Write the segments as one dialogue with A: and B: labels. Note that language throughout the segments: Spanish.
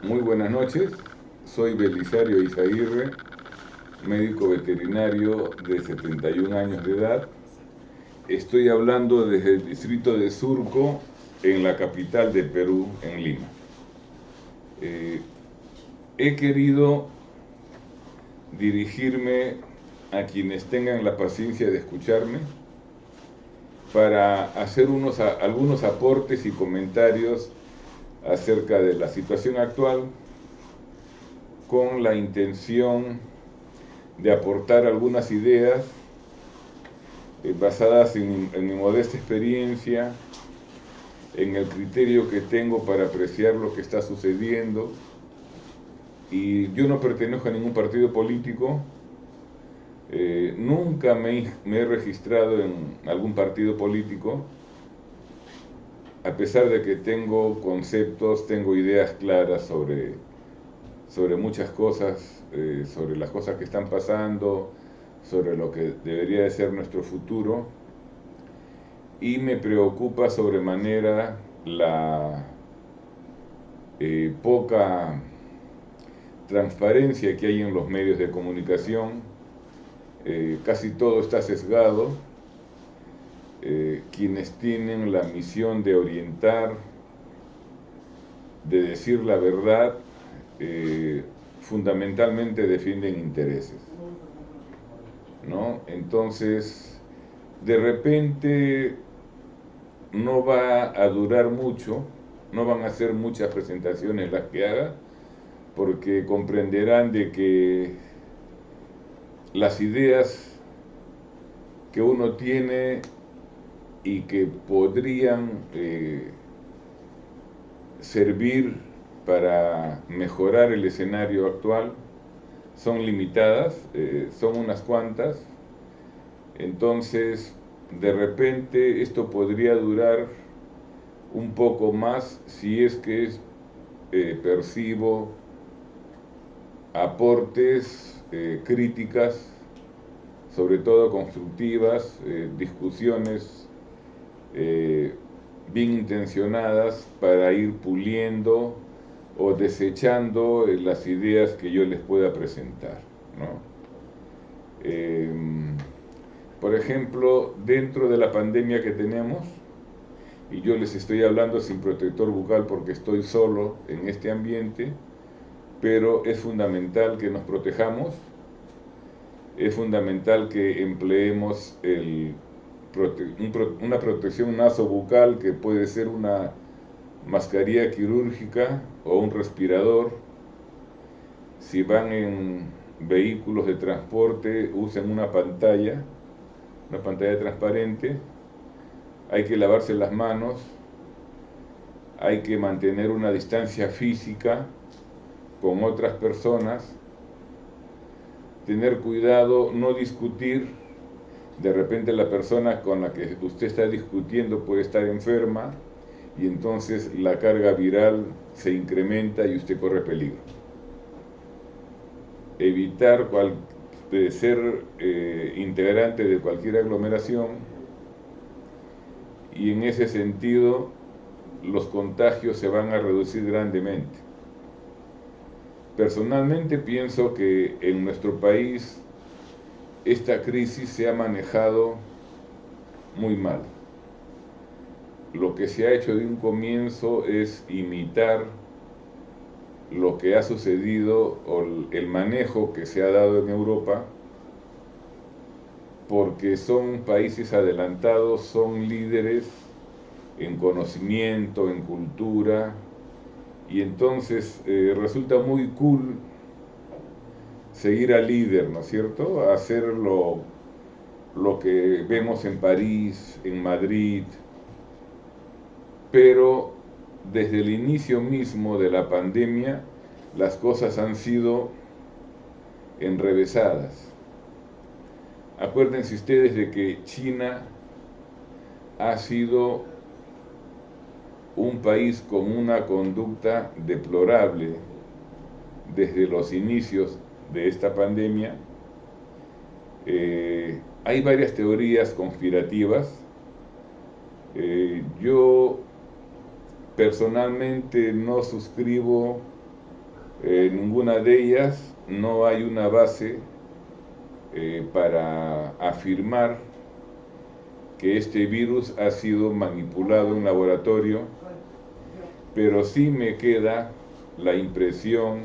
A: Muy buenas noches, soy Belisario Izaguirre, médico veterinario de 71 años de edad. Estoy hablando desde el distrito de Surco, en la capital de Perú, en Lima. Eh, He querido dirigirme a quienes tengan la paciencia de escucharme para hacer algunos aportes y comentarios acerca de la situación actual con la intención de aportar algunas ideas basadas en mi modesta experiencia, en el criterio que tengo para apreciar lo que está sucediendo. Y yo no pertenezco a ningún partido político, nunca me he registrado en algún partido político, a pesar de que tengo conceptos, tengo ideas claras sobre muchas cosas, sobre las cosas que están pasando, sobre lo que debería de ser nuestro futuro. Y me preocupa sobremanera la poca transparencia que hay en los medios de comunicación. Casi todo está sesgado. Quienes tienen la misión de orientar, de decir la verdad, fundamentalmente defienden intereses, ¿no? Entonces, de repente no va a durar mucho, no van a ser muchas presentaciones las que haga, porque comprenderán de que las ideas que uno tiene y que podrían servir para mejorar el escenario actual son limitadas, son unas cuantas. Entonces, de repente esto podría durar un poco más si es que percibo aportes, críticas, sobre todo constructivas, discusiones eh, bien intencionadas para ir puliendo o desechando las ideas que yo les pueda presentar, ¿no? Eh, por ejemplo, dentro de la pandemia que tenemos, y yo les estoy hablando sin protector bucal porque estoy solo en este ambiente, pero es fundamental que nos protejamos, es fundamental que empleemos una protección nasobucal que puede ser una mascarilla quirúrgica o un respirador. Si van en vehículos de transporte, usen una pantalla transparente. Hay que lavarse las manos, hay que mantener una distancia física con otras personas, tener cuidado, no discutir. De repente la persona con la que usted está discutiendo puede estar enferma y entonces la carga viral se incrementa y usted corre peligro. Evitar de ser integrante de cualquier aglomeración, y en ese sentido los contagios se van a reducir grandemente. Personalmente pienso que en nuestro país esta crisis se ha manejado muy mal. Lo que se ha hecho de un comienzo es imitar lo que ha sucedido o el manejo que se ha dado en Europa, porque son países adelantados, son líderes en conocimiento, en cultura, y entonces resulta muy cool seguir al líder, ¿no es cierto? Hacer lo que vemos en París, en Madrid, pero desde el inicio mismo de la pandemia las cosas han sido enrevesadas. Acuérdense ustedes de que China ha sido un país con una conducta deplorable desde los inicios de esta pandemia. Hay varias teorías conspirativas. Yo personalmente no suscribo ninguna de ellas no hay una base para afirmar que este virus ha sido manipulado en un laboratorio, pero sí me queda la impresión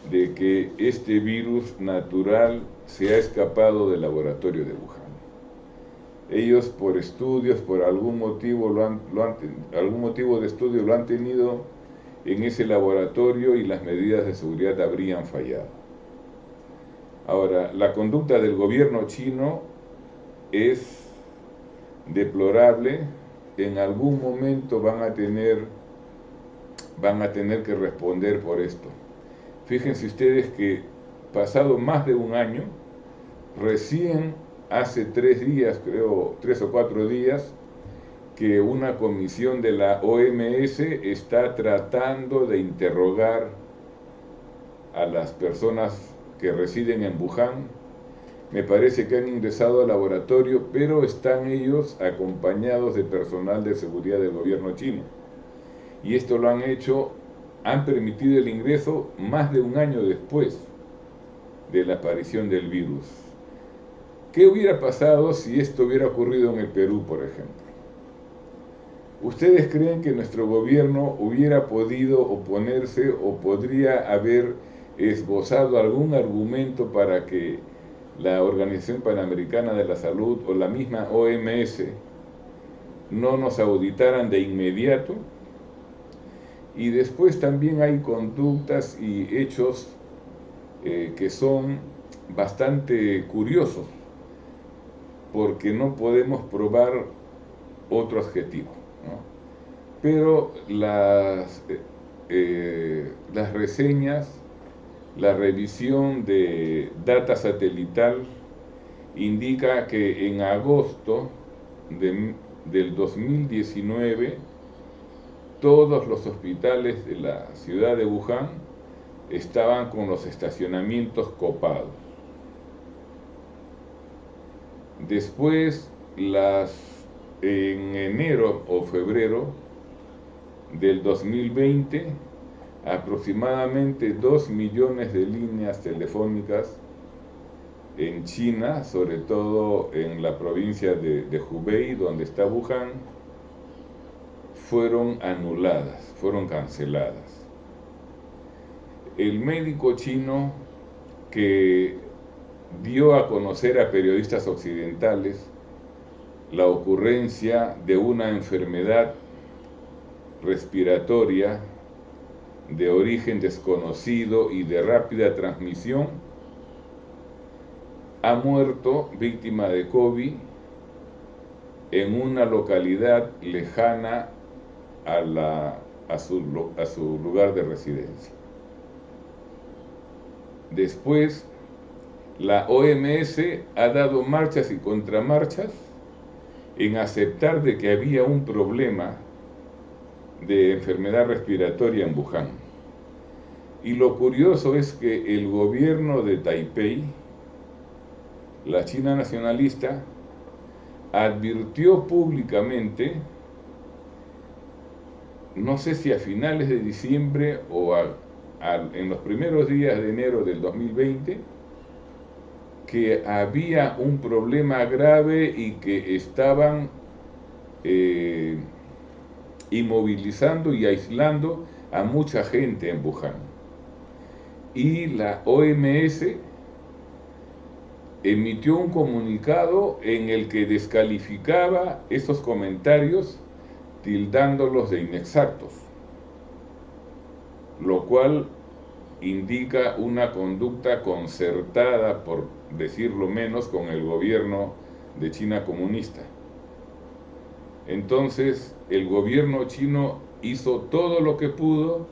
A: de que este virus natural se ha escapado del laboratorio de Wuhan. Ellos por estudios, por algún motivo, algún motivo de estudio lo han tenido en ese laboratorio y las medidas de seguridad habrían fallado. Ahora, la conducta del gobierno chino es deplorable. En algún momento van a tener que responder por esto. Fíjense ustedes que pasado más de un año, recién hace 3 días, creo 3 o 4 días, que una comisión de la OMS está tratando de interrogar a las personas que residen en Wuhan. Me parece que han ingresado al laboratorio, pero están ellos acompañados de personal de seguridad del gobierno chino. Y esto lo han hecho, han permitido el ingreso más de un año después de la aparición del virus. ¿Qué hubiera pasado si esto hubiera ocurrido en el Perú, por ejemplo? ¿Ustedes creen que nuestro gobierno hubiera podido oponerse o podría haber esbozado algún argumento para que la Organización Panamericana de la Salud o la misma OMS no nos auditaran de inmediato? Y después también hay conductas y hechos que son bastante curiosos, porque no podemos probar otro adjetivo, ¿no? Pero las reseñas, la revisión de data satelital indica que en agosto del 2019 todos los hospitales de la ciudad de Wuhan estaban con los estacionamientos copados. Después, en enero o febrero del 2020, aproximadamente 2 millones de líneas telefónicas en China, sobre todo en la provincia de Hubei, donde está Wuhan, fueron anuladas, fueron canceladas. El médico chino que dio a conocer a periodistas occidentales la ocurrencia de una enfermedad respiratoria de origen desconocido y de rápida transmisión, ha muerto víctima de COVID en una localidad lejana a su lugar de residencia. Después, la OMS ha dado marchas y contramarchas en aceptar de que había un problema de enfermedad respiratoria en Wuhan. Y lo curioso es que el gobierno de Taipei, la China nacionalista, advirtió públicamente, no sé si a finales de diciembre o en los primeros días de enero del 2020, que había un problema grave y que estaban inmovilizando y aislando a mucha gente en Wuhan. Y la OMS emitió un comunicado en el que descalificaba esos comentarios, tildándolos de inexactos, lo cual indica una conducta concertada, por decirlo menos, con el gobierno de China comunista. Entonces, el gobierno chino hizo todo lo que pudo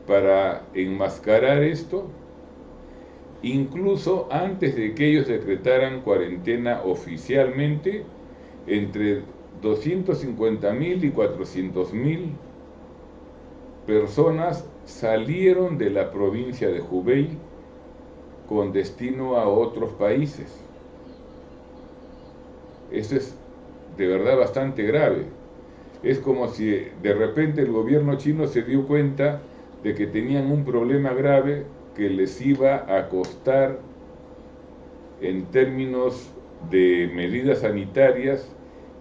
A: para enmascarar esto, incluso antes de que ellos decretaran cuarentena oficialmente. Entre 250.000 y 400.000 personas salieron de la provincia de Hubei con destino a otros países. Esto es de verdad bastante grave. Es como si de repente el gobierno chino se dio cuenta de que tenían un problema grave que les iba a costar en términos de medidas sanitarias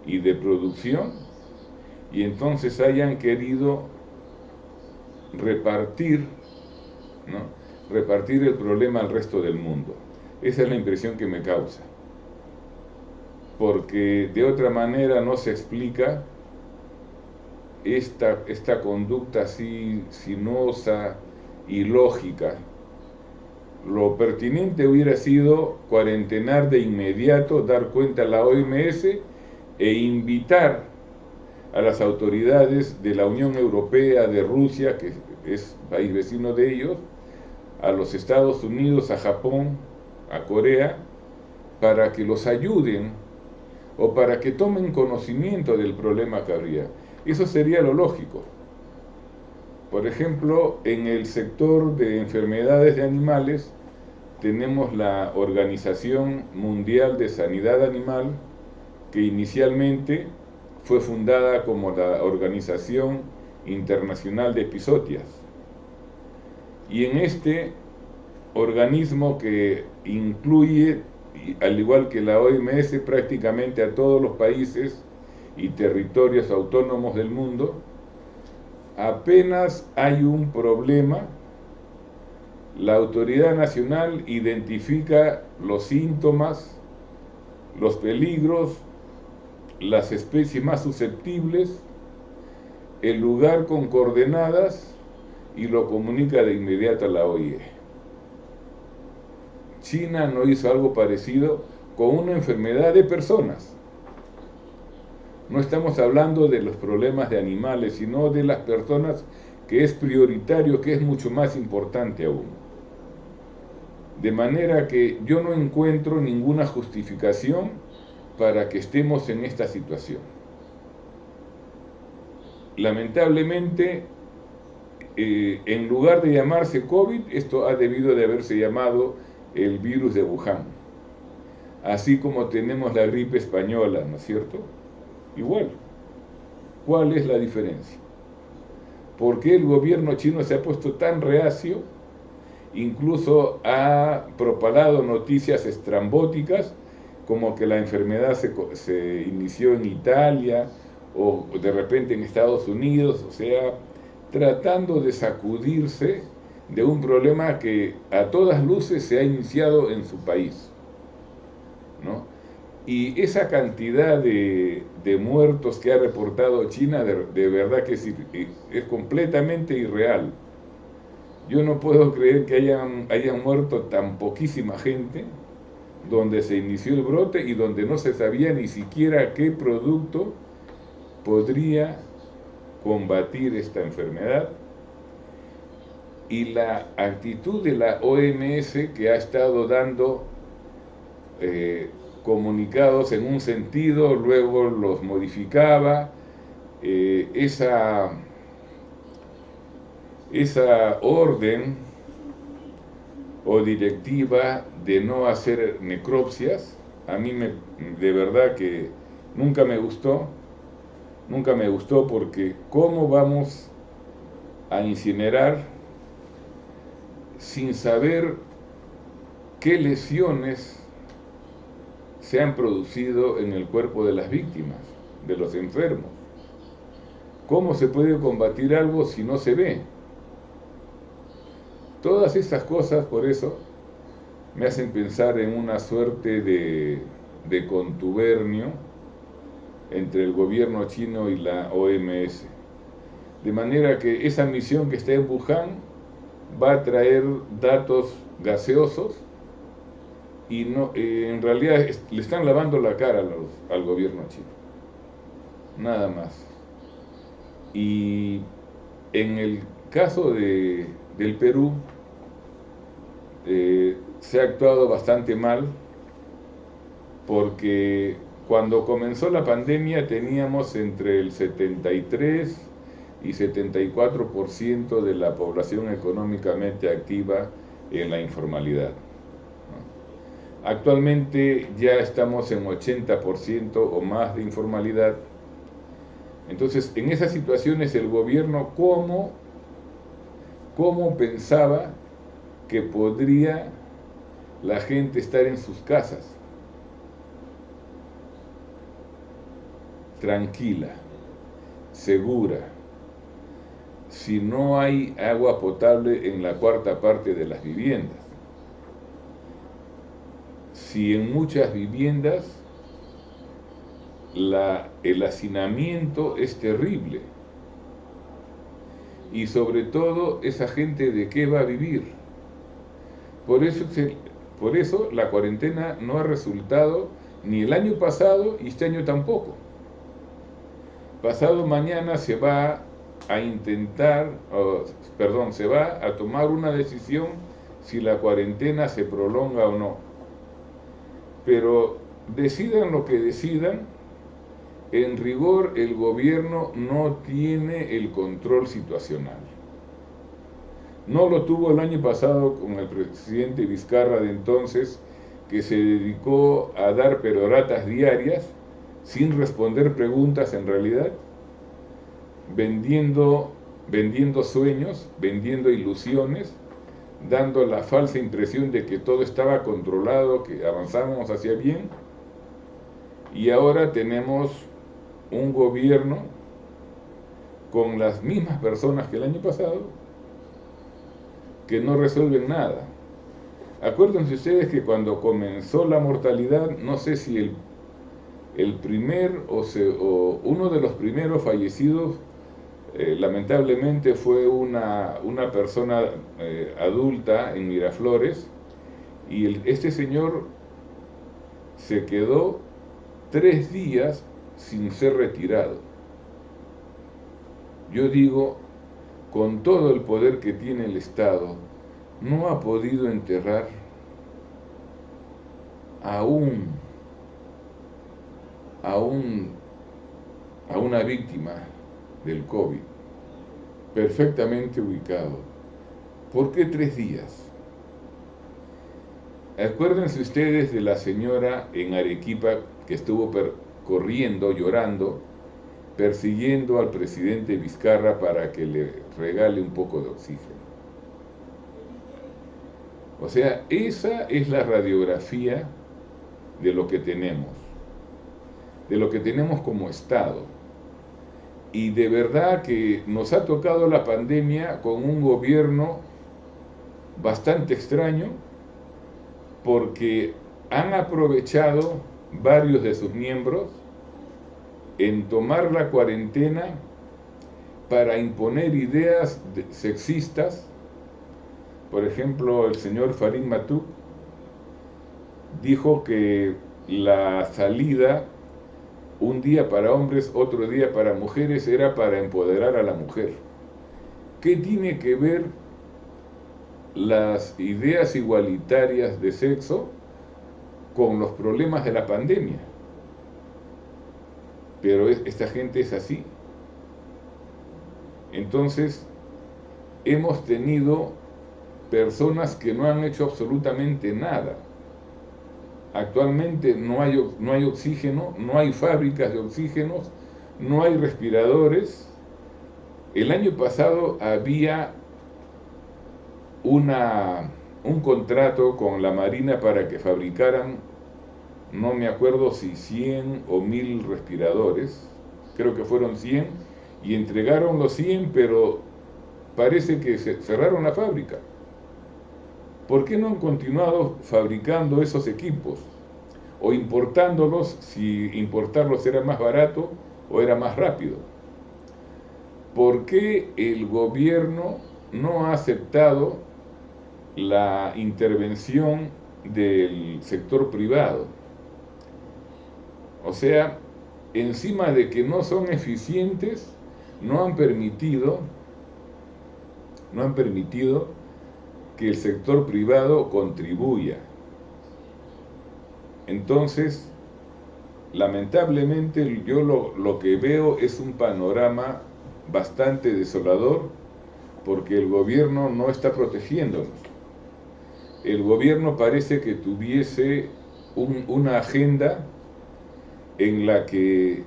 A: y de producción, y entonces hayan querido repartir, ¿no? Repartir el problema al resto del mundo. Esa es la impresión que me causa, porque de otra manera no se explica esta conducta así sinuosa y lógica. Lo pertinente hubiera sido cuarentenar de inmediato, dar cuenta a la OMS e invitar a las autoridades de la Unión Europea, de Rusia, que es país vecino de ellos, a los Estados Unidos, a Japón, a Corea, para que los ayuden o para que tomen conocimiento del problema que habría. Eso sería lo lógico. Por ejemplo, en el sector de enfermedades de animales tenemos la Organización Mundial de Sanidad Animal, que inicialmente fue fundada como la Organización Internacional de Epizootias. Y en este organismo, que incluye, al igual que la OMS, prácticamente a todos los países y territorios autónomos del mundo, apenas hay un problema, la autoridad nacional identifica los síntomas, los peligros, las especies más susceptibles, el lugar con coordenadas y lo comunica de inmediato a la OIE. China no hizo algo parecido con una enfermedad de personas. No estamos hablando de los problemas de animales, sino de las personas, que es prioritario, que es mucho más importante aún. De manera que yo no encuentro ninguna justificación para que estemos en esta situación. Lamentablemente, en lugar de llamarse COVID, esto ha debido de haberse llamado el virus de Wuhan. Así como tenemos la gripe española, ¿no es cierto? Igual. ¿Cuál es la diferencia? ¿Por qué el gobierno chino se ha puesto tan reacio? Incluso ha propalado noticias estrambóticas, como que la enfermedad se inició en Italia o de repente en Estados Unidos, o sea, tratando de sacudirse de un problema que a todas luces se ha iniciado en su país, ¿no? Y esa cantidad de muertos que ha reportado China, de verdad que es completamente irreal. Yo no puedo creer que hayan muerto tan poquísima gente donde se inició el brote y donde no se sabía ni siquiera qué producto podría combatir esta enfermedad. Y la actitud de la OMS, que ha estado dando comunicados en un sentido, luego los modificaba, esa orden o directiva de no hacer necropsias, a mí de verdad que nunca me gustó, porque ¿cómo vamos a incinerar sin saber qué lesiones se han producido en el cuerpo de las víctimas, de los enfermos? ¿Cómo se puede combatir algo si no se ve? Todas estas cosas, por eso, me hacen pensar en una suerte de contubernio entre el gobierno chino y la OMS. De manera que esa misión que está en Wuhan va a traer datos gaseosos y no, en realidad le están lavando la cara al gobierno chino. Nada más. Y en el caso del Perú, se ha actuado bastante mal, porque cuando comenzó la pandemia teníamos entre el 73 y 74% de la población económicamente activa en la informalidad, ¿no? Actualmente ya estamos en 80% o más de informalidad. Entonces, en esas situaciones el gobierno, ¿cómo cómo pensaba que podría la gente estar en sus casas, tranquila, segura, si no hay agua potable en la cuarta parte de las viviendas, si en muchas viviendas el hacinamiento es terrible, y sobre todo esa gente de qué va a vivir. Por eso la cuarentena no ha resultado ni el año pasado y este año tampoco. Pasado mañana se va a intentar, se va a tomar una decisión si la cuarentena se prolonga o no. Pero decidan lo que decidan, en rigor el gobierno no tiene el control situacional. No lo tuvo el año pasado con el presidente Vizcarra de entonces, que se dedicó a dar peroratas diarias sin responder preguntas en realidad, vendiendo sueños, vendiendo ilusiones, dando la falsa impresión de que todo estaba controlado, que avanzábamos hacia bien, y ahora tenemos un gobierno con las mismas personas que el año pasado, que no resuelven nada. Acuérdense ustedes que cuando comenzó la mortalidad, no sé si el primer o uno de los primeros fallecidos, lamentablemente fue una persona adulta en Miraflores, y este señor se quedó 3 días sin ser retirado. Yo digo, con todo el poder que tiene el Estado, no ha podido enterrar a una víctima del COVID, perfectamente ubicado. ¿Por qué 3 días? Acuérdense ustedes de la señora en Arequipa que estuvo corriendo, llorando, persiguiendo al presidente Vizcarra para que le regale un poco de oxígeno. O sea, esa es la radiografía de lo que tenemos como Estado. Y de verdad que nos ha tocado la pandemia con un gobierno bastante extraño, porque han aprovechado varios de sus miembros en tomar la cuarentena para imponer ideas sexistas. Por ejemplo, el señor Farid Matuk dijo que la salida, un día para hombres, otro día para mujeres, era para empoderar a la mujer. ¿Qué tiene que ver las ideas igualitarias de sexo con los problemas de la pandemia? Pero esta gente es así. Entonces, hemos tenido personas que no han hecho absolutamente nada. Actualmente no hay oxígeno, no hay fábricas de oxígenos, no hay respiradores. El año pasado había un contrato con la Marina para que fabricaran, no me acuerdo si 100 o 1000 respiradores, creo que fueron 100, y entregaron los 100, pero parece que cerraron la fábrica. ¿Por qué no han continuado fabricando esos equipos? O importándolos, si importarlos era más barato o era más rápido. ¿Por qué el gobierno no ha aceptado la intervención del sector privado? O sea, encima de que no son eficientes, no han permitido que el sector privado contribuya. Entonces, lamentablemente, yo lo que veo es un panorama bastante desolador, porque el gobierno no está protegiéndonos. El gobierno parece que tuviese una agenda en la que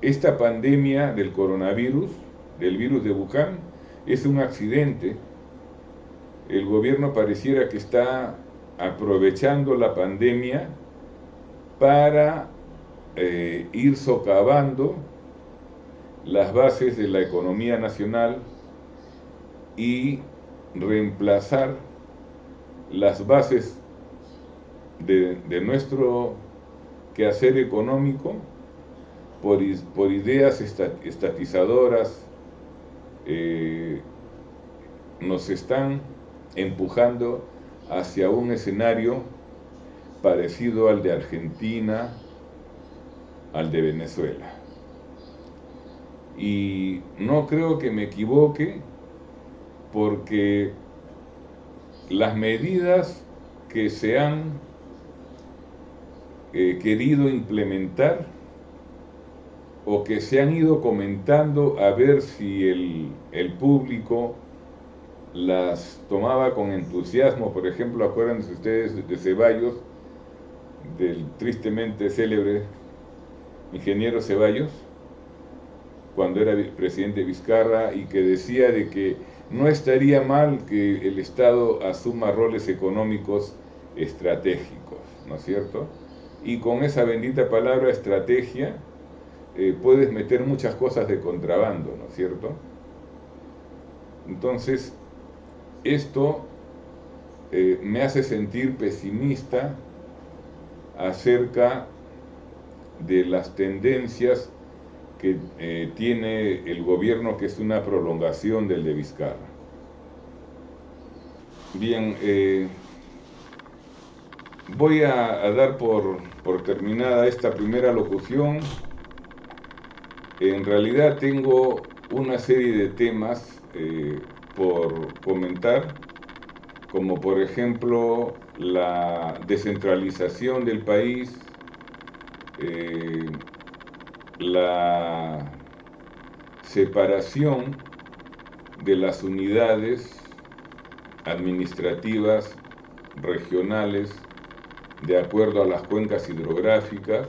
A: esta pandemia del coronavirus, del virus de Wuhan, es un accidente el gobierno pareciera que está aprovechando la pandemia para ir socavando las bases de la economía nacional y reemplazar las bases de nuestro quehacer económico por ideas estatizadoras. Nos están empujando hacia un escenario parecido al de Argentina, al de Venezuela. Y no creo que me equivoque, porque las medidas que se han querido implementar o que se han ido comentando a ver si el público las tomaba con entusiasmo. Por ejemplo, acuérdense ustedes de Ceballos, del tristemente célebre ingeniero Ceballos, cuando era presidente Vizcarra, y que decía de que no estaría mal que el Estado asuma roles económicos estratégicos, ¿no es cierto? Y con esa bendita palabra estrategia puedes meter muchas cosas de contrabando, ¿no es cierto? Entonces, esto me hace sentir pesimista acerca de las tendencias que tiene el gobierno, que es una prolongación del de Vizcarra. Bien, voy a dar por terminada esta primera locución. En realidad tengo una serie de temas por comentar, como por ejemplo la descentralización del país, la separación de las unidades administrativas regionales de acuerdo a las cuencas hidrográficas,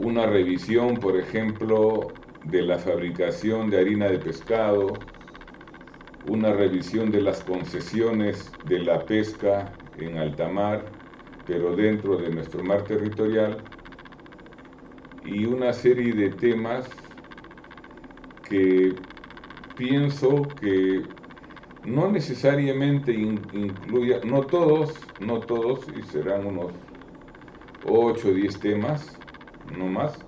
A: una revisión, por ejemplo, de la fabricación de harina de pescado, una revisión de las concesiones de la pesca en alta mar, pero dentro de nuestro mar territorial, y una serie de temas que pienso que no necesariamente incluya, no todos, y serán unos 8 o 10 temas, no más.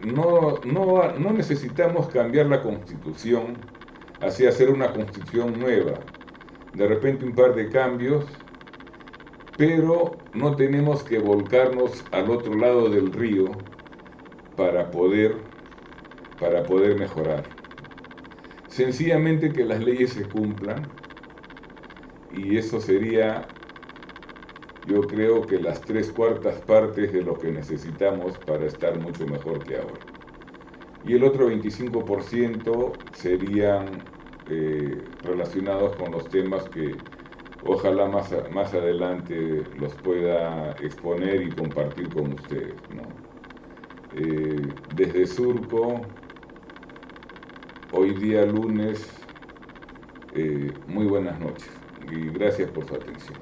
A: No necesitamos cambiar la Constitución, así hacer una Constitución nueva, de repente un par de cambios, pero no tenemos que volcarnos al otro lado del río para poder mejorar. Sencillamente que las leyes se cumplan, y eso sería, yo creo, que las 3/4 partes de lo que necesitamos para estar mucho mejor que ahora. Y el otro 25% serían relacionados con los temas que ojalá más adelante los pueda exponer y compartir con ustedes, ¿no? Desde Surco, hoy día lunes, muy buenas noches y gracias por su atención.